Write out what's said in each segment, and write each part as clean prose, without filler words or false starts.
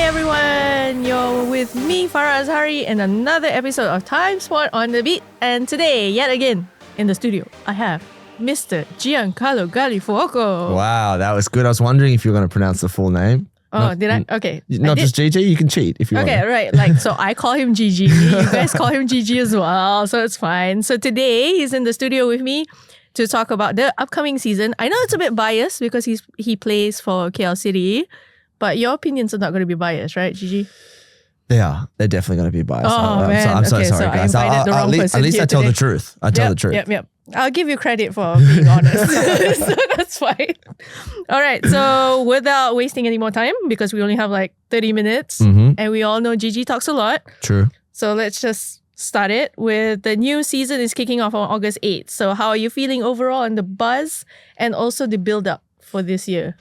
everyone, you're with me, Farah Azhari, in another episode of Timesport on the Beat. And today, yet again, in the studio, I have Mr. Giancarlo Gallifuoco. Wow, that was good. I was wondering if you were going to pronounce the full name. Oh, did I? Okay. Not just GG, you can cheat if you want. Okay, right. Like, so I call him GG. You guys call him GG as well, so it's fine. So today, he's in the studio with me to talk about the upcoming season. I know it's a bit biased because he plays for KL City, but your opinions are not going to be biased, right, GG? They are. They're definitely going to be biased. Oh, man. I'm so sorry, guys. At least I tell the truth. I tell the truth. Yep. I'll give you credit for being honest. So that's fine. All right. So without wasting any more time, because we only have like 30 minutes and we all know GG talks a lot. True. So let's just start it with the new season is kicking off on August 8th. So how are you feeling overall and the buzz and also the build up for this year?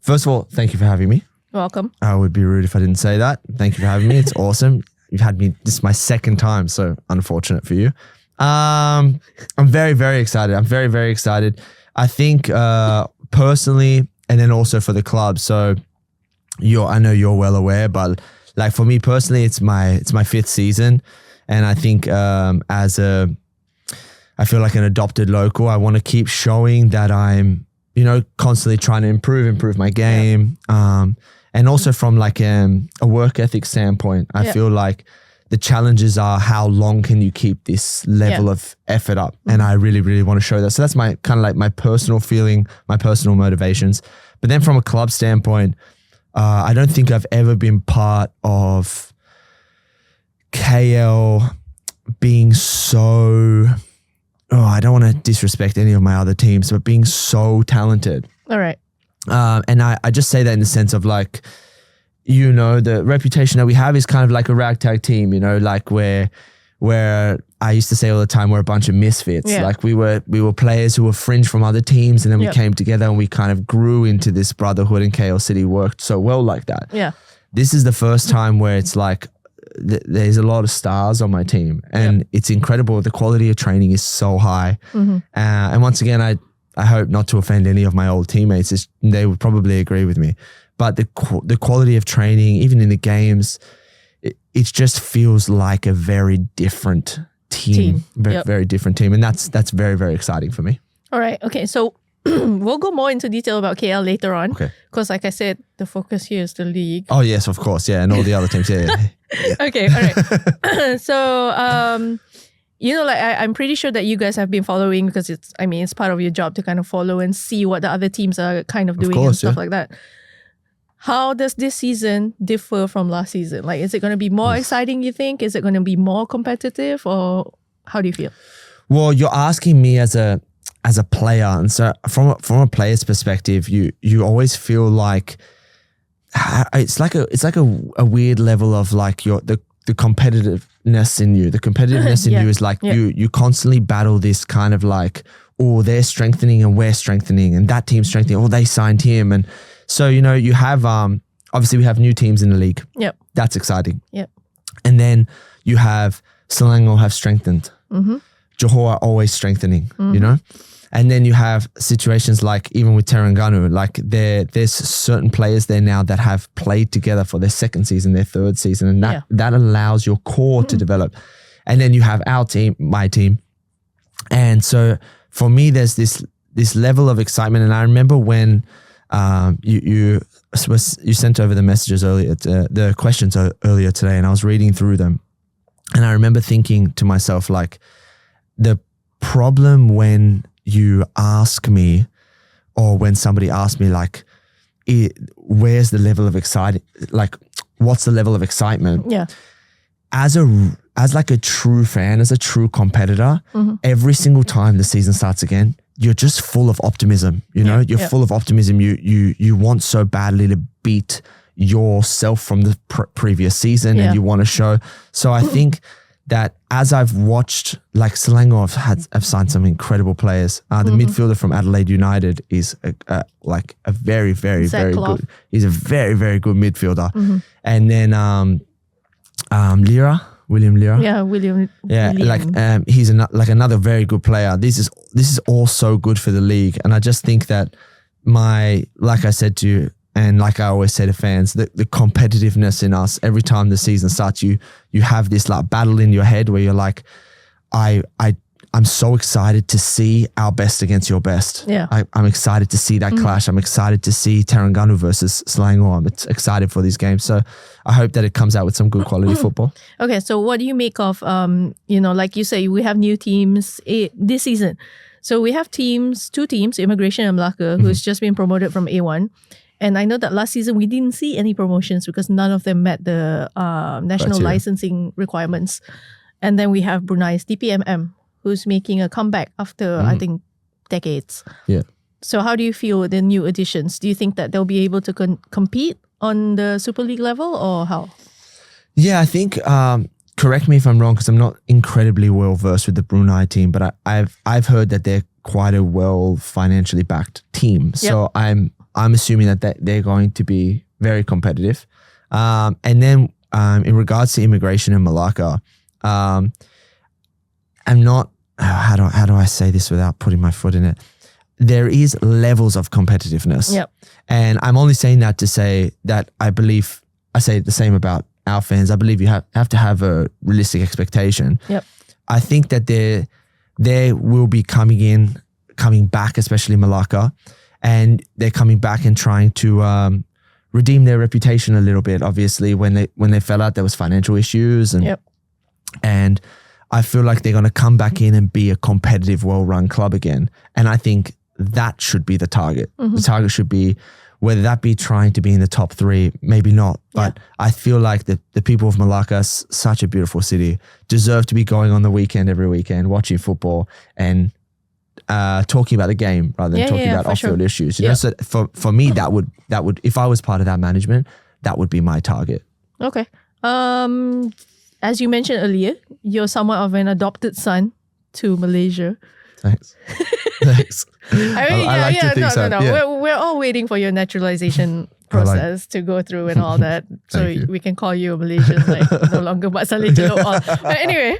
First of all, thank you for having me. Welcome. I would be rude if I didn't say that. Thank you for having me. It's awesome. You've had me, this is my second time, so unfortunate for you. I'm very, very excited. I'm very, very excited. I think personally, and then also for the club. So I know you're well aware, but like for me personally, it's my fifth season. And I think I feel like an adopted local. I want to keep showing that I'm, constantly trying to improve my game. And also from like a work ethic standpoint, I feel like the challenges are how long can you keep this level of effort up? And I really, really want to show that. So that's my kind of like my personal feeling, my personal motivations. But then from a club standpoint, I don't think I've ever been part of KL being so, I don't want to disrespect any of my other teams, but being so talented. All right. And I just say that in the sense of like, the reputation that we have is kind of like a ragtag team, like where I used to say all the time, we're a bunch of misfits. Yeah. Like we were players who were fringe from other teams, and then we came together and we kind of grew into this brotherhood, and KL City worked so well like that. Yeah. This is the first time where it's like, there's a lot of stars on my team, and it's incredible. The quality of training is so high. And once again, I hope not to offend any of my old teammates. They would probably agree with me. But the quality of training, even in the games, it just feels like a very different team. Very different team. And that's very, very exciting for me. All right. Okay. So we'll go more into detail about KL later on. Okay. Because like I said, the focus here is the league. Oh, yes, of course. Yeah. And all the other teams. Yeah. Okay. All right. So, I'm pretty sure that you guys have been following because it's part of your job to kind of follow and see what the other teams are kind of doing and stuff like that. How does this season differ from last season? Like, is it going to be more exciting, you think? Is it going to be more competitive, or how do you feel? Well, you're asking me as a player. And so from a player's perspective, you always feel like it's like a weird level of like the competitiveness in you. The competitiveness in you is like you constantly battle this kind of like, oh, they're strengthening and we're strengthening, and that team's strengthening. Oh, they signed him. And so, you have, obviously we have new teams in the league. Yep. That's exciting. Yep. And then you have Selangor have strengthened. Johor are always strengthening, And then you have situations like even with Terengganu, like there's certain players there now that have played together for their second season, their third season, and that allows your core to develop. And then you have our team, my team. And so for me, there's this level of excitement. And I remember when you sent over the messages earlier, the questions earlier today, and I was reading through them. And I remember thinking to myself, like, the problem when you ask me, or when somebody asks me, like, where's the level of excitement? Like, what's the level of excitement? Yeah. As like a true fan, as a true competitor, every single time the season starts again, you're just full of optimism. You're full of optimism. You want so badly to beat yourself from the previous season, and you want to show. So I think that as I've watched, like Selangor have signed some incredible players. The midfielder from Adelaide United is like a very, very, very good. He's a very, very good midfielder. And then William Lira. Yeah, William. Yeah, like he's like another very good player. This is all so good for the league, and I just think that like I said to you, And like I always say to fans, the competitiveness in us, every time the season starts, you have this like battle in your head where you're like, I'm so excited to see our best against your best. Yeah. I'm excited to see that clash. I'm excited to see Terengganu versus Selangor. I'm excited for these games. So I hope that it comes out with some good quality football. Okay, so what do you make of, like you say, we have new teams this season. So we have two teams, Immigration and Melaka, who's just been promoted from A1. And I know that last season we didn't see any promotions because none of them met the national licensing requirements. And then we have Brunei's DPMM, who's making a comeback after, I think, decades. Yeah. So how do you feel with the new additions? Do you think that they'll be able to compete on the Super League level or how? Yeah, I think, correct me if I'm wrong, because I'm not incredibly well versed with the Brunei team, but I've heard that they're quite a well financially backed team. So I'm assuming that they're going to be very competitive. And then in regards to Immigration and Melaka, I'm not, how do I say this without putting my foot in it? There is levels of competitiveness. Yep. And I'm only saying that to say that I say the same about our fans. I believe you have to have a realistic expectation. Yep. I think that they will be coming back, especially Melaka, and they're coming back and trying to redeem their reputation a little bit. Obviously, when they fell out, there was financial issues, and I feel like they're going to come back in and be a competitive, well-run club again. And I think that should be the target. The target should be, whether that be trying to be in the top 3, maybe not. But I feel like the people of Melaka, such a beautiful city, deserve to be going on the weekend every weekend, watching football and talking about the game rather than talking about off-field issues. You know, so for me, that would, if I was part of that management, that would be my target. Okay. As you mentioned earlier, you're somewhat of an adopted son to Malaysia. Thanks. Thanks. I like to think so. No. Yeah. We're all waiting for your naturalization process to go through and all that. So we can call you a Malaysian, like no longer Mat Saleh Jelok all. But anyway,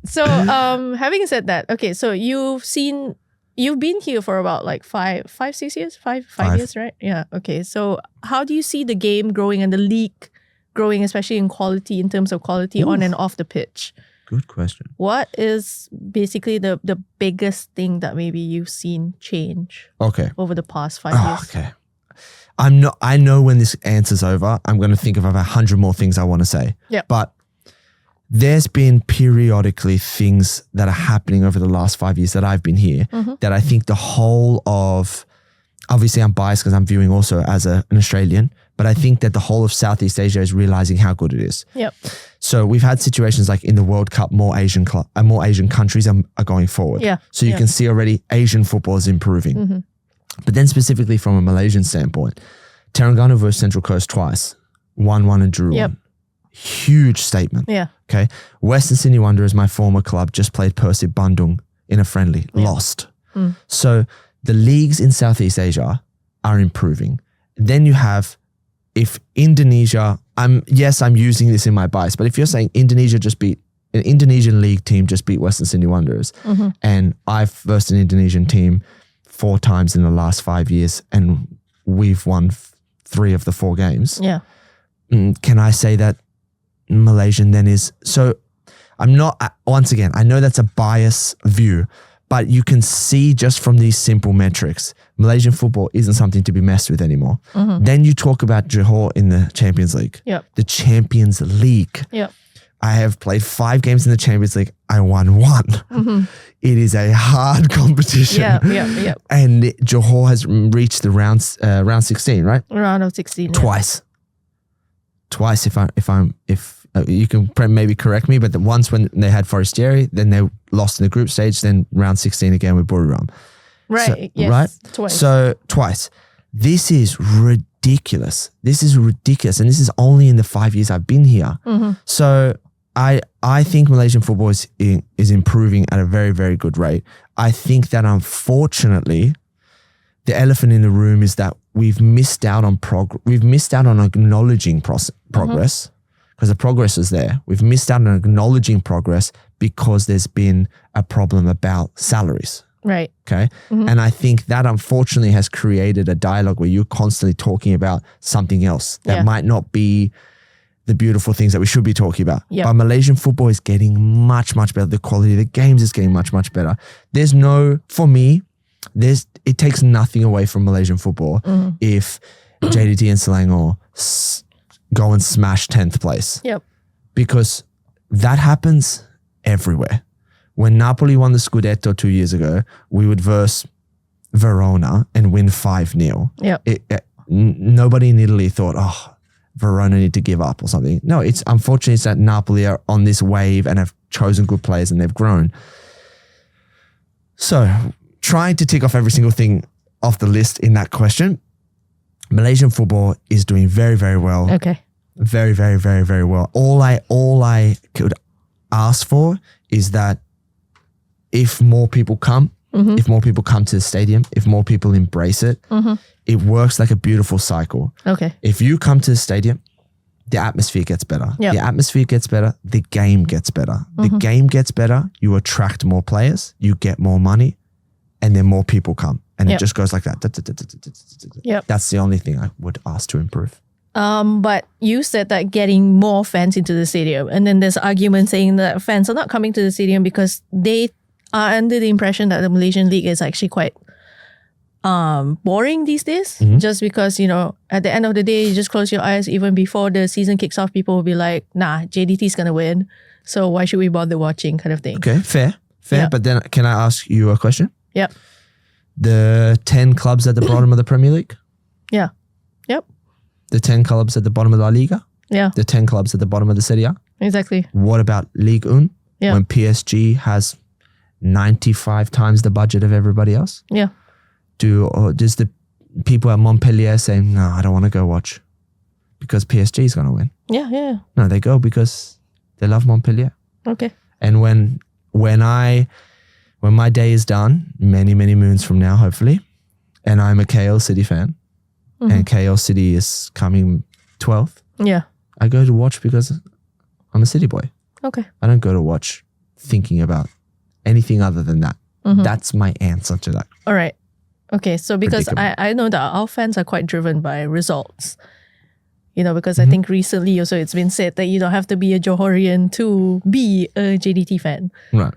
so having said that, okay, so you've been here for about like 6 years? Five years, right? Yeah. Okay. So how do you see the game growing and the league growing, especially in quality, in terms of quality on and off the pitch? Good question. What is basically the biggest thing that maybe you've seen change over the past 5 years? Okay. I know when this answer's over, I'm going to think of about 100 more things I want to say. Yeah. But there's been periodically things that are happening over the last 5 years that I've been here that I think the whole of, obviously I'm biased because I'm viewing also as an Australian, but I think that the whole of Southeast Asia is realizing how good it is. Yep. So we've had situations like in the World Cup, more Asian countries are going forward. Yeah. So you can see already Asian football is improving. But then specifically from a Malaysian standpoint, Terengganu versus Central Coast twice, 1-1 and drew 1. Huge statement. Yeah. Okay. Western Sydney Wanderers, my former club, just played Persib Bandung in a friendly, lost. So the leagues in Southeast Asia are improving. Then you have, if Indonesia, I'm using this in my bias, but if you're saying an Indonesian league team just beat Western Sydney Wanderers, and I've versed an Indonesian team 4 times in the last 5 years, and we've won 3 of the 4 games. Yeah. Can I say that Malaysian then is? So I'm not, once again, I know that's a biased view, but you can see just from these simple metrics, Malaysian football isn't something to be messed with anymore. Then you talk about Johor in the Champions League. Yep. The Champions League. Yep. I have played 5 games in the Champions League. I won 1. It is a hard competition. Yeah. And Johor has reached the round 16, right? Round of 16. Twice. If you can maybe correct me, but once when they had Forestieri, then they lost in the group stage, then round 16 again with Buriram. Right. So, yes. Right? Twice. So twice. This is ridiculous. And this is only in the 5 years I've been here. So I think Malaysian football is improving at a very, very good rate. I think that unfortunately, the elephant in the room is that we've missed out on We've missed out on acknowledging progress, because the progress is there. We've missed out on acknowledging progress because there's been a problem about salaries. Right. Okay. And I think that unfortunately has created a dialogue where you're constantly talking about something else that might not be the beautiful things that we should be talking about. Yep. But Malaysian football is getting much, much better. The quality of the games is getting much, much better. For me, it takes nothing away from Malaysian football if JDT and Selangor go and smash 10th place. Yep. Because that happens everywhere. When Napoli won the Scudetto 2 years ago, we would verse Verona and win 5-0. Yep. Nobody in Italy thought, Verona need to give up or something. No, it's unfortunate that Napoli are on this wave and have chosen good players and they've grown. So trying to tick off every single thing off the list in that question, Malaysian football is doing very, very well. Okay. Very, very, very, very well. All I could ask for is that if more people come, if more people come to the stadium, if more people embrace it, it works like a beautiful cycle. Okay. If you come to the stadium, the atmosphere gets better. Yep. The atmosphere gets better. The game gets better. The game gets better. You attract more players. You get more money. And then more people come. And it just goes like that. Yep. That's the only thing I would ask to improve. But you said that getting more fans into the stadium, and then there's argument saying that fans are not coming to the stadium because they are under the impression that the Malaysian league is actually quite boring these days. Just because, at the end of the day, you just close your eyes, even before the season kicks off, people will be like, nah, JDT is going to win. So why should we bother watching, kind of thing. Okay, fair. Yeah. But then can I ask you a question? Yep. The 10 clubs at the bottom of the Premier League? Yeah. Yep. The 10 clubs at the bottom of La Liga? Yeah. The 10 clubs at the bottom of the Serie A? Exactly. What about Ligue 1? Yeah. When PSG has 95 times the budget of everybody else? Yeah. Does the people at Montpellier say, no, I don't want to go watch because PSG is going to win? Yeah. No, they go because they love Montpellier. Okay. And when my day is done, many, many moons from now, hopefully, and I'm a KL City fan, and KL City is coming 12th, I go to watch because I'm a City boy. Okay. I don't go to watch thinking about anything other than that. That's my answer to that. All right. Okay. So because I know that our fans are quite driven by results, because I think recently also it's been said that you don't have to be a Johorian to be a JDT fan. Right.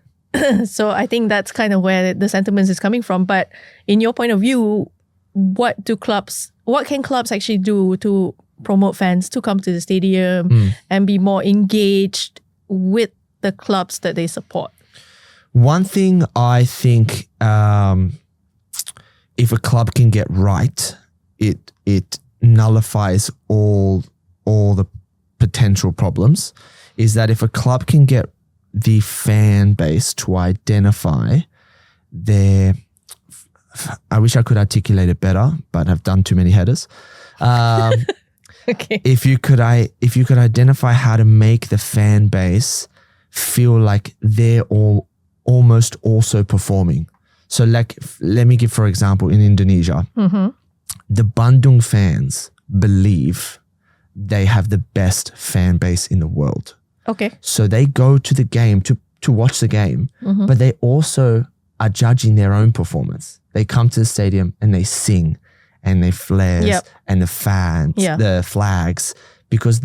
So I think that's kind of where the sentiment is coming from. But in your point of view, what can clubs actually do to promote fans to come to the stadium and be more engaged with the clubs that they support? One thing I think, if a club can get right, it nullifies all the potential problems, is that if a club can get the fan base to identify I wish I could articulate it better, but I've done too many headers. Okay. If you could identify how to make the fan base feel like they're almost also performing. So let me give, for example, in Indonesia, the Bandung fans believe they have the best fan base in the world. Okay. So they go to the game to watch the game, but they also are judging their own performance. They come to the stadium and they sing and they flares and the fans, the flags, because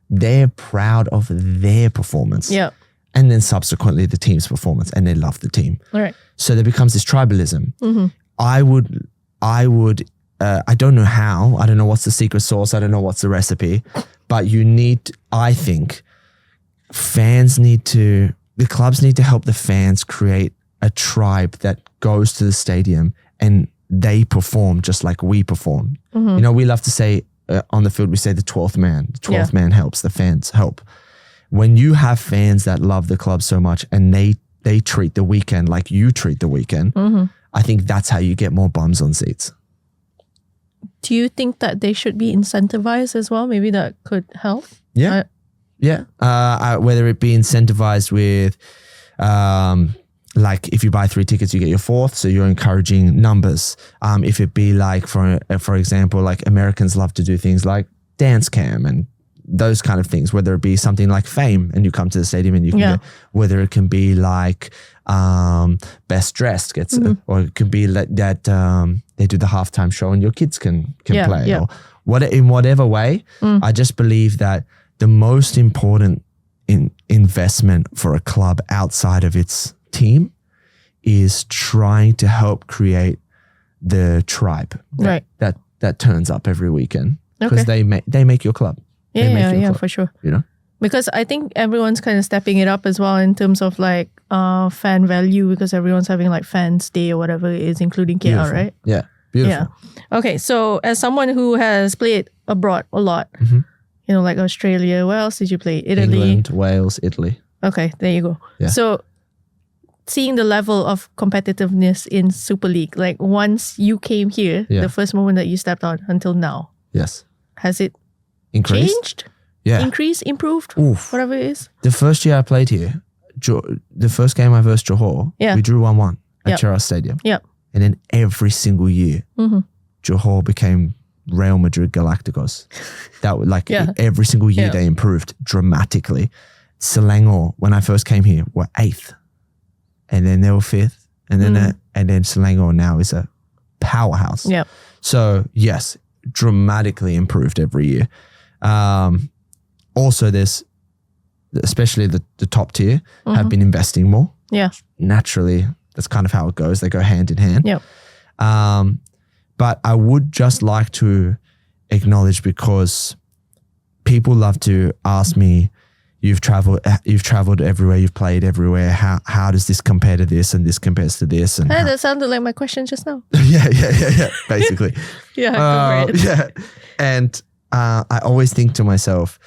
they're proud of their performance. Yeah. And then subsequently the team's performance, and they love the team. All right. So there becomes this tribalism. I don't know how, I don't know what's the secret sauce, I don't know what's the recipe, but I think the clubs need to help the fans create a tribe that goes to the stadium and they perform just like we perform. We love to say on the field, we say the 12th man. The 12th man helps, the fans help. When you have fans that love the club so much and they treat the weekend like you treat the weekend, I think that's how you get more bums on seats. Do you think that they should be incentivized as well? Maybe that could help? Yeah. Whether it be incentivized with, like if you buy 3 tickets, you get your 4th. So you're encouraging numbers. If it be like, for example, like Americans love to do things like dance cam and those kind of things, whether it be something like fame and you come to the stadium and you can get, whether it can be like best dressed gets or it can be that they do the halftime show and your kids can play or in whatever way. I just believe that the most important investment for a club outside of its team is trying to help create the tribe that turns up every weekend, because they make your club. Club, for sure. You know, because I think everyone's kind of stepping it up as well in terms of like fan value, because everyone's having like fans day or whatever it is, including KL, beautiful. right? Yeah, beautiful. Yeah. Okay, so as someone who has played abroad a lot, you know, like Australia, where else did you play? Italy, England, Wales, Italy. Okay, there you go. Yeah. So seeing the level of competitiveness in Super League, like once you came here, the first moment that you stepped on until now, yes, has it increased? Changed? Yeah. Increased, improved, whatever it is? The first year I played here, the first game I versed Johor, we drew 1-1 at Cheras Stadium. Yep. And then every single year, Johor became Real Madrid Galacticos. That would every single year they improved dramatically. Selangor, when I first came here, were 8th. And then they were 5th. And then Selangor now is a powerhouse. Yep. So yes, dramatically improved every year. Also, there's, especially the top tier, have been investing more. Yeah. Naturally, that's kind of how it goes. They go hand in hand. Yep. But I would just like to acknowledge, because people love to ask me, you've traveled everywhere, you've played everywhere. How does this compare to this, and this compares to this? And that sounded like my question just now. yeah. Basically. Go for it. Yeah. And I always think to myself,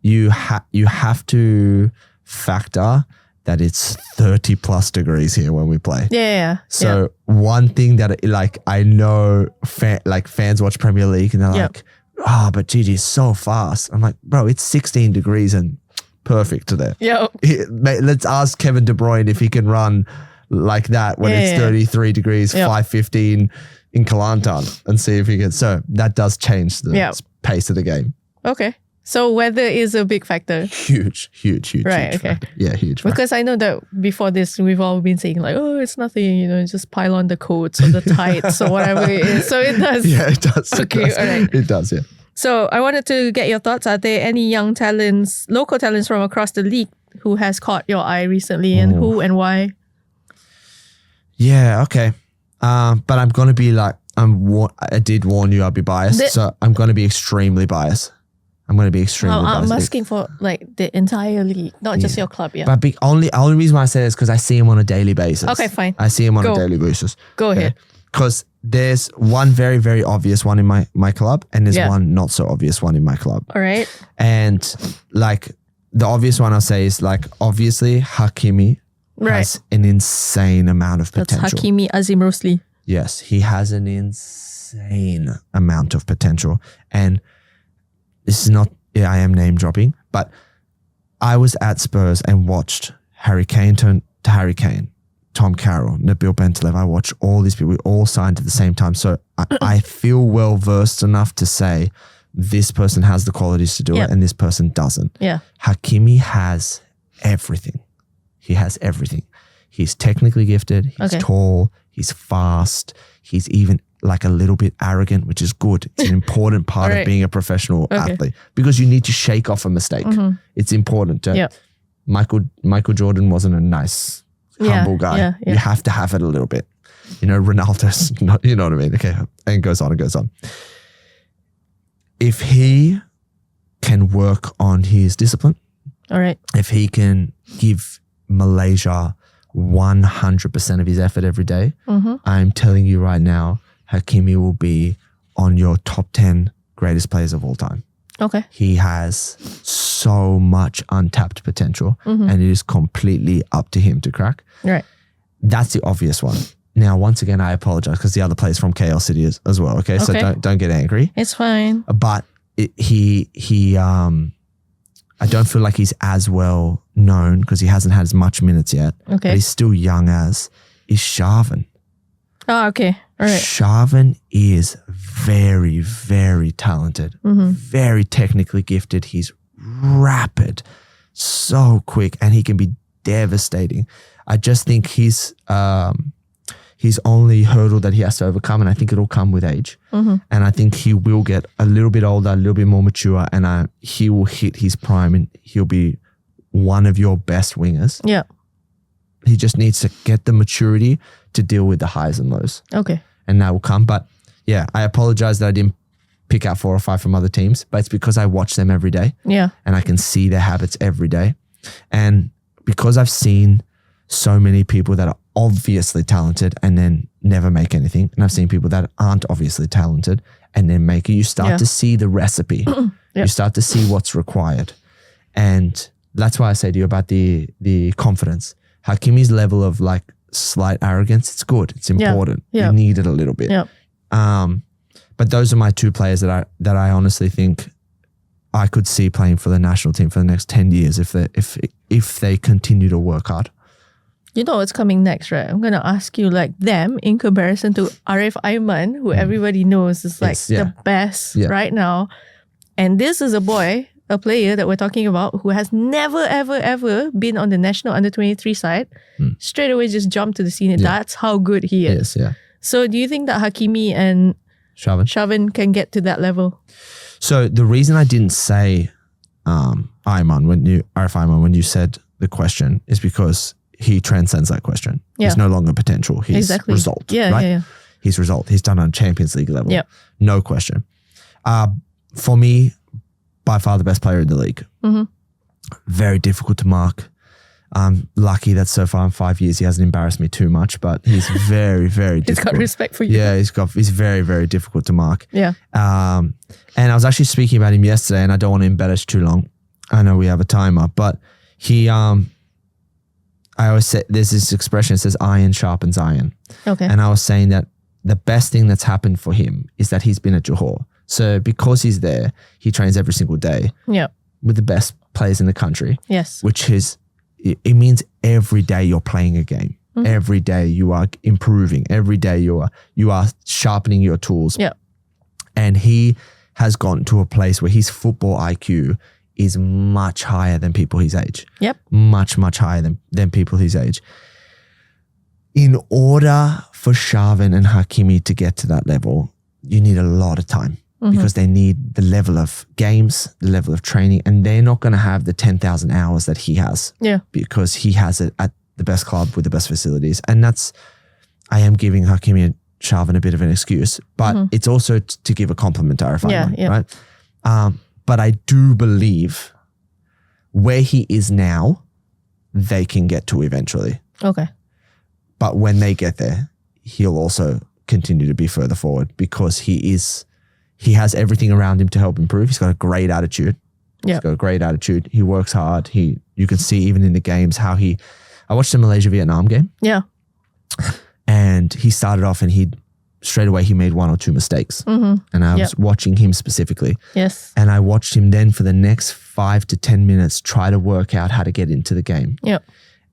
you have to factor that it's 30 plus degrees here when we play. Yeah. So one thing that I know fans watch Premier League and they're like, but GG is so fast. I'm like, bro, it's 16 degrees and perfect today. Yep. Let's ask Kevin De Bruyne if he can run like that when it's 33 degrees, 5:15 in Kelantan, and see if he can. So that does change the pace of the game. Okay. So weather is a big factor. Huge. Right, huge okay. factor. Yeah, huge factor. Because I know that before this, we've all been saying like, oh, it's nothing, you know, just pile on the coats or the tights or whatever it is. So it does. Yeah, it does. Okay, all right. It does, yeah. So I wanted to get your thoughts. Are there any young talents, local talents from across the league who has caught your eye recently, and who and why? Yeah, okay. But I'm going to be like, I did warn you I'll be biased. So I'm going to be extremely biased. biased. I'm asking for like the entire league, not just your club. Yeah. But only reason why I say it is because I see him on a daily basis. Okay, fine. I see him on a daily basis. Go ahead. Because there's one very, very obvious one in my club, and there's one not so obvious one in my club. All right. And like the obvious one I'll say is like, obviously Hakimi has an insane amount of potential. That's Hakimi Azim Rosli. Yes, he has an insane amount of potential. And this is not, I am name dropping, but I was at Spurs and watched Harry Kane turn to Harry Kane, Tom Carroll, Nabil Bentaleb. I watched all these people. We all signed at the same time. So I feel well versed enough to say this person has the qualities to do it and this person doesn't. Yeah. Hakimi has everything. He has everything. He's technically gifted. He's tall. He's fast. He's even like a little bit arrogant, which is good. It's an important part of being a professional athlete, because you need to shake off a mistake. It's important to. Michael Jordan wasn't a nice, humble guy. You have to have it a little bit. You know, Ronaldo's not, you know what I mean? Okay. And it goes on. If he can work on his discipline, if he can give Malaysia 100% of his effort every day, I'm telling you right now, Hakimi will be on your top 10 greatest players of all time. Okay. He has so much untapped potential, and it is completely up to him to crack. Right. That's the obvious one. Now, once again, I apologize because the other player's from KL City as well. Okay. So don't get angry. It's fine. But I don't feel like he's as well known because he hasn't had as much minutes yet. Okay. But he's still young is Sharvin. Oh, okay. All right. Sharvin is very, very talented, very technically gifted. He's rapid, so quick, and he can be devastating. I just think his only hurdle that he has to overcome, and I think it'll come with age. And I think he will get a little bit older, a little bit more mature, and he will hit his prime, and he'll be one of your best wingers. Yeah. He just needs to get the maturity to deal with the highs and lows. Okay. And that will come. But yeah, I apologize that I didn't pick out 4 or 5 from other teams, but it's because I watch them every day. Yeah. And I can see their habits every day. And because I've seen so many people that are obviously talented and then never make anything, and I've seen people that aren't obviously talented and then make it, you start to see the recipe. You start to see what's required. And that's why I say to you about the confidence. Hakimi's level of like slight arrogance, it's good. It's important. You need it a little bit. But those are my 2 players that I honestly think I could see playing for the national team for the next 10 years if they continue to work hard. You know what's coming next, right? I'm going to ask you like them in comparison to Arif Iman, who everybody knows is like the best right now. And this is a player that we're talking about who has never, ever, ever been on the national under-23 side. Straight away just jumped to the senior. That's how good he is. So do you think that Hakimi and Shavin can get to that level? So the reason I didn't say Arif Iman when you said the question is because he transcends that question. He's no longer potential. He's result. Right? He's result. He's done on Champions League level. No question. For me, by far the best player in the league. Very difficult to mark. I'm lucky that so far in 5 years he hasn't embarrassed me too much, but he's very, very difficult. He's got respect for you. Yeah, he's very, very difficult to mark. Yeah. And I was actually speaking about him yesterday, and I don't want to embellish too long. I know we have a timer, but he, I always say, there's this expression, it says iron sharpens iron. Okay. And I was saying that the best thing that's happened for him is that he's been at Johor. So because he's there, he trains every single day with the best players in the country. Yes. Which is, it means every day you're playing a game. Every day you are improving. Every day you are sharpening your tools. Yeah. And he has gotten to a place where his football IQ is much higher than people his age. Yep. Much, much higher than people his age. In order for Shavin and Hakimi to get to that level, you need a lot of time. Because they need the level of games, the level of training, and they're not going to have the 10,000 hours that he has. Yeah. Because he has it at the best club with the best facilities. And I am giving Hakimi and Shavin a bit of an excuse, but it's also to give a compliment to Arif Iman, right? But I do believe where he is now, they can get to eventually. Okay. But when they get there, he'll also continue to be further forward because he has everything around him to help improve. He's got a great attitude. He's got a great attitude. He works hard. You can see even in the games how I watched the Malaysia-Vietnam game. Yeah. And he started off and straight away he made 1 or 2 mistakes. And I was watching him specifically. Yes. And I watched him then for the next 5 to 10 minutes try to work out how to get into the game. Yeah.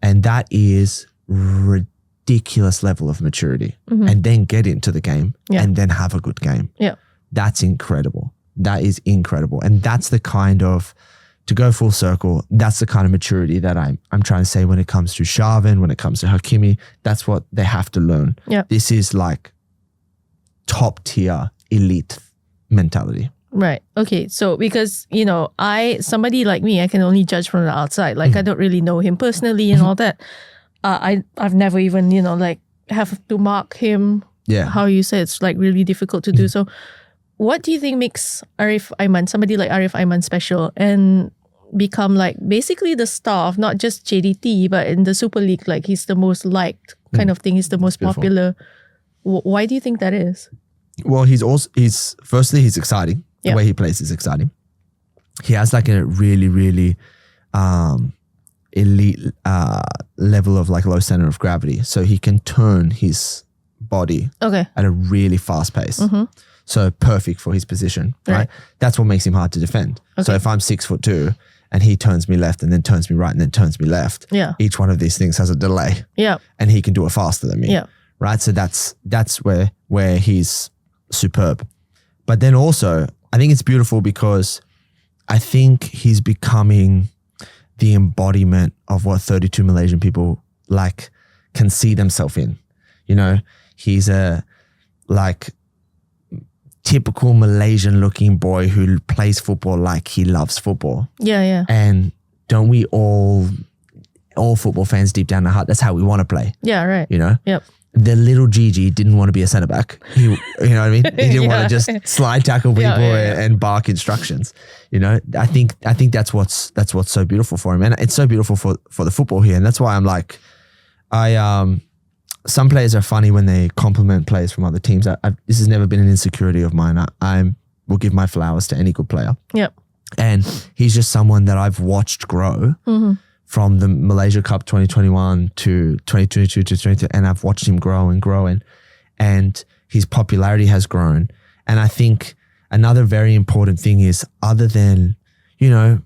And that is ridiculous level of maturity. And then get into the game and then have a good game. Yeah. That's incredible. That is incredible. And that's the kind of, to go full circle, that's the kind of maturity that I'm trying to say when it comes to Shavin, when it comes to Hakimi. That's what they have to learn. Yeah. This is like top tier elite mentality. Right. Okay. So because, somebody like me, I can only judge from the outside. Like I don't really know him personally and all that. I've never even, have to mark him. Yeah. How you say it's like really difficult to do. So what do you think makes Arif Iman, somebody like Arif Iman, special and become like basically the star of not just JDT, but in the Super League, like he's the most liked kind of thing. He's the most popular. Why do you think that is? Well, firstly, he's exciting. The way he plays is exciting. He has like a really, really elite level of like low center of gravity. So he can turn his body at a really fast pace. So perfect for his position, right? That's what makes him hard to defend. So if I'm 6'2" and he turns me left and then turns me right and then turns me left, each one of these things has a delay. Yeah. And he can do it faster than me. Yeah. Right. So that's where he's superb. But then also, I think it's beautiful because I think he's becoming the embodiment of what 32 Malaysian people like can see themselves in. You know, he's a like typical Malaysian looking boy who plays football like he loves football. Yeah. And don't we all football fans deep down the heart, that's how we want to play. Yeah, right. You know? Yep. The little Gigi didn't want to be a centre back. You know what I mean? He didn't want to just slide tackle people and bark instructions. You know, I think that's what's so beautiful for him, and it's so beautiful for the football here, and that's why I'm like, some players are funny when they compliment players from other teams. This has never been an insecurity of mine. I will give my flowers to any good player. Yep. And he's just someone that I've watched grow. Mm-hmm. From the Malaysia Cup 2021 to 2022 to 2022, and I've watched him grow and his popularity has grown. And I think another very important thing is, other than, you know,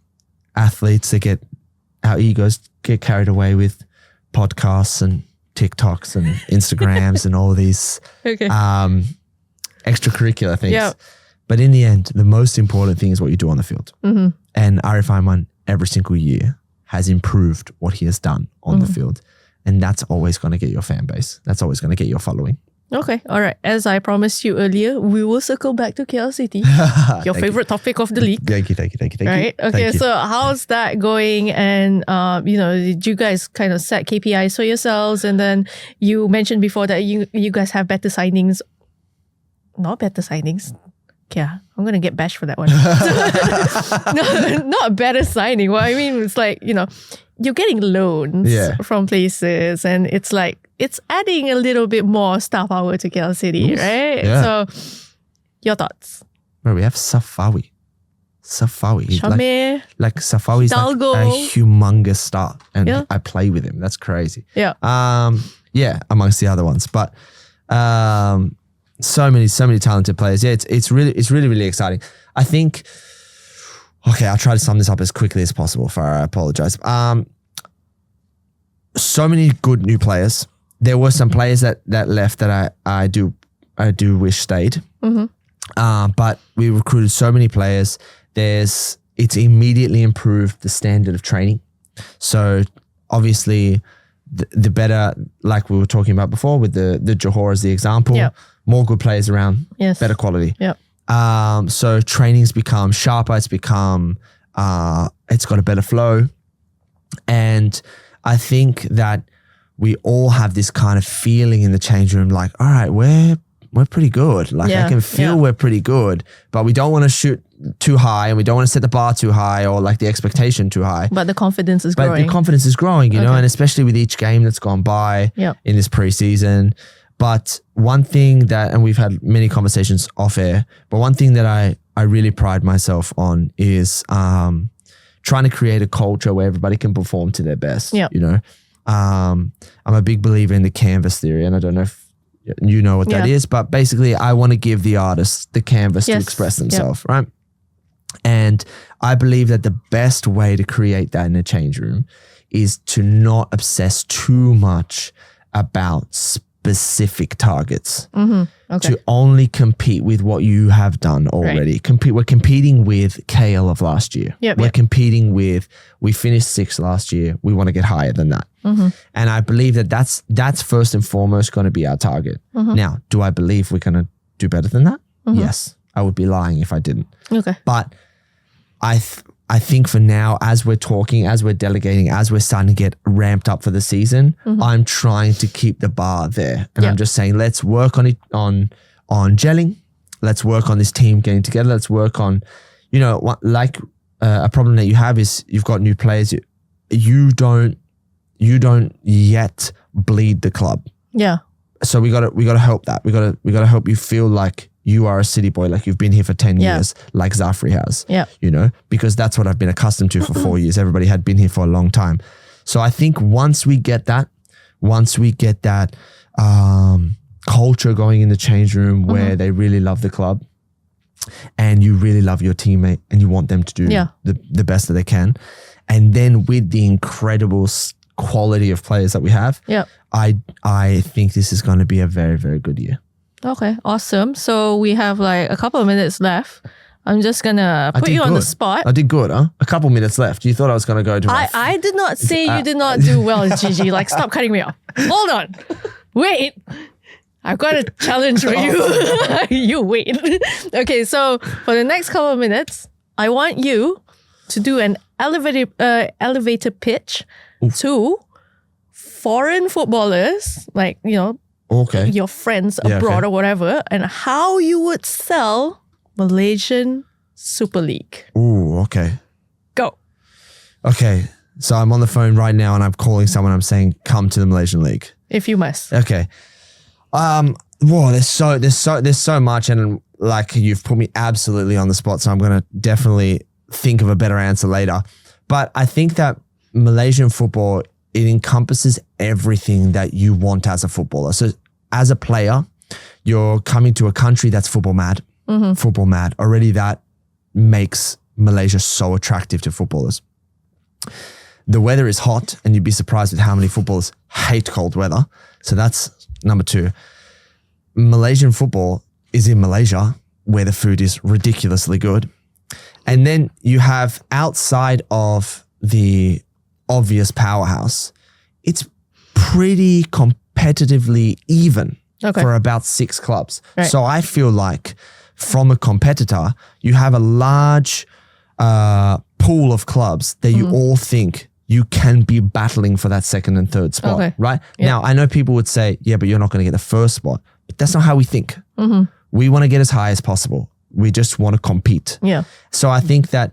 athletes that our egos get carried away with podcasts and TikToks and Instagrams and all these extracurricular things. Yep. But in the end, the most important thing is what you do on the field. Mm-hmm. And Arif Iman every single year has improved what he has done on the field. And that's always going to get your fan base. That's always going to get your following. Okay. All right. As I promised you earlier, we will circle back to KL City, your favorite topic of the league. Thank you. Right. Okay. So how's that going? And, you know, did you guys kind of set KPIs for yourselves? And then you mentioned before that you guys have better signings. Not better signings. Yeah, I'm going to get bashed for that one. No, not a better signing. Well, I mean, it's like, you know, you're getting loans from places, and it's like, it's adding a little bit more star power to KL City, right? Yeah. So, your thoughts? Bro, we have Safawi. Shamir. Like Safawi is like a humongous star, and I play with him. That's crazy. Yeah. Amongst the other ones. But so many talented players. Yeah, it's really exciting. I think, okay, I'll try to sum this up as quickly as possible. I apologize. So many good new players. There were some players that left that I do wish stayed. Mm-hmm. But we recruited so many players. It's immediately improved the standard of training. So obviously the better, like we were talking about before with the Johor as the example. Yep. More good players around, better quality. Yep. So training's become sharper. It's become, it's got a better flow. And I think that we all have this kind of feeling in the change room, like, all right, we're pretty good. Like I can feel we're pretty good, but we don't want to shoot too high, and we don't want to set the bar too high, or like the expectation too high. But the confidence is growing. You know, and especially with each game that's gone by in this preseason. But one thing that, and we've had many conversations off air, but one thing that I really pride myself on is trying to create a culture where everybody can perform to their best. Yep. You know, I'm a big believer in the canvas theory, and I don't know if you know what that is, but basically I want to give the artist the canvas to express themselves, right? And I believe that the best way to create that in a change room is to not obsess too much about specific targets. Mm-hmm. Okay. To only compete with what you have done already. Right. We're competing with KL of last year. We're competing with, we finished 6th last year. We want to get higher than that. Mm-hmm. And I believe that that's first and foremost going to be our target. Mm-hmm. Now, do I believe we're going to do better than that? Mm-hmm. Yes. I would be lying if I didn't. Okay. But I think for now, as we're talking, as we're delegating, as we're starting to get ramped up for the season, I'm trying to keep the bar there. And I'm just saying, let's work on it, on gelling. Let's work on this team getting together. Let's work on, you know, a problem that you have is you've got new players. You don't yet bleed the club. Yeah. So we gotta help that. We gotta help you feel like you are a city boy, like you've been here for 10 years, like Zafri has, you know, because that's what I've been accustomed to for 4 years. Everybody had been here for a long time. So I think once we get that culture going in the change room where they really love the club and you really love your teammate and you want them to do the best that they can. And then with the incredible quality of players that we have, I think this is going to be a very, very good year. Okay, awesome. So we have like a couple of minutes left. I'm just gonna put you on the spot. I did good, huh? A couple minutes left. You thought I was gonna go to I did not say you did not do well, Gigi. Like, stop cutting me off. Hold on. Wait. I've got a challenge for you. You wait. Okay, so for the next couple of minutes, I want you to do an elevator pitch to foreign footballers, like, you know, your friends abroad or whatever, and how you would sell Malaysian Super League. Ooh, okay. Go. Okay, so I'm on the phone right now and I'm calling someone. I'm saying, come to the Malaysian League. If you must. Okay. Whoa, there's so much, and like, you've put me absolutely on the spot. So I'm gonna definitely think of a better answer later. But I think that Malaysian football, it encompasses everything that you want as a footballer. So as a player, you're coming to a country that's football mad. Football mad. Already that makes Malaysia so attractive to footballers. The weather is hot, and you'd be surprised at how many footballers hate cold weather. So that's number two. Malaysian football is in Malaysia, where the food is ridiculously good. And then you have, outside of the obvious powerhouse, it's pretty competitively even for about 6 clubs. Right. So I feel like from a competitor, you have a large pool of clubs that you all think you can be battling for that second and third spot, right? Yeah. Now, I know people would say, yeah, but you're not going to get the first spot. But that's not how we think. We want to get as high as possible. We just want to compete. Yeah. So I think that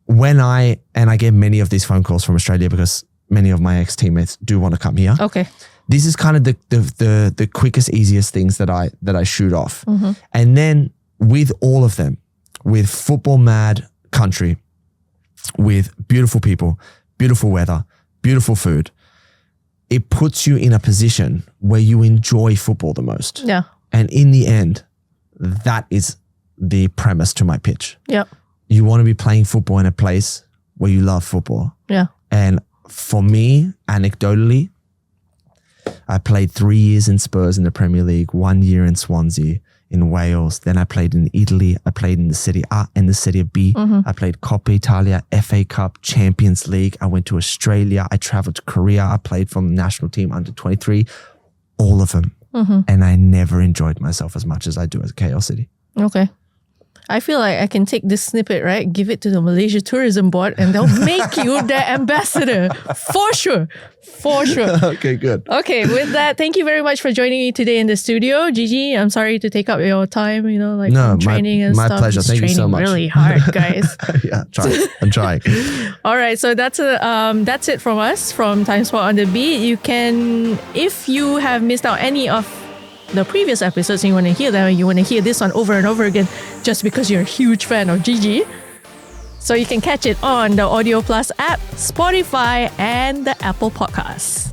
when I get many of these phone calls from Australia, because many of my ex-teammates do want to come here. Okay. This is kind of the quickest, easiest things that I shoot off. And then with all of them, with football mad country, with beautiful people, beautiful weather, beautiful food, it puts you in a position where you enjoy football the most. Yeah. And in the end, that is the premise to my pitch. Yeah. You want to be playing football in a place where you love football. Yeah. And for me, anecdotally, I played 3 years in Spurs in the Premier League, 1 year in Swansea, in Wales. Then I played in Italy. I played in the Serie A and the Serie B. I played Coppa Italia, FA Cup, Champions League. I went to Australia. I traveled to Korea. I played from the national team under 23. All of them. And I never enjoyed myself as much as I do at KL City. Okay. I feel like I can take this snippet, right? Give it to the Malaysia Tourism Board and they'll make you their ambassador. For sure. For sure. Okay, good. Okay, with that, thank you very much for joining me today in the studio. Gigi, I'm sorry to take up your time, you know, like training and stuff. My pleasure. Thank you so much. Really hard, guys. Yeah, I'm trying. All right, so that's it from us from Timesport on the Beat. You can, if you have missed out any of the previous episodes and you want to hear them, and you want to hear this one over and over again just because you're a huge fan of Gigi, so you can catch it on the Audio Plus app, Spotify, and the Apple Podcasts.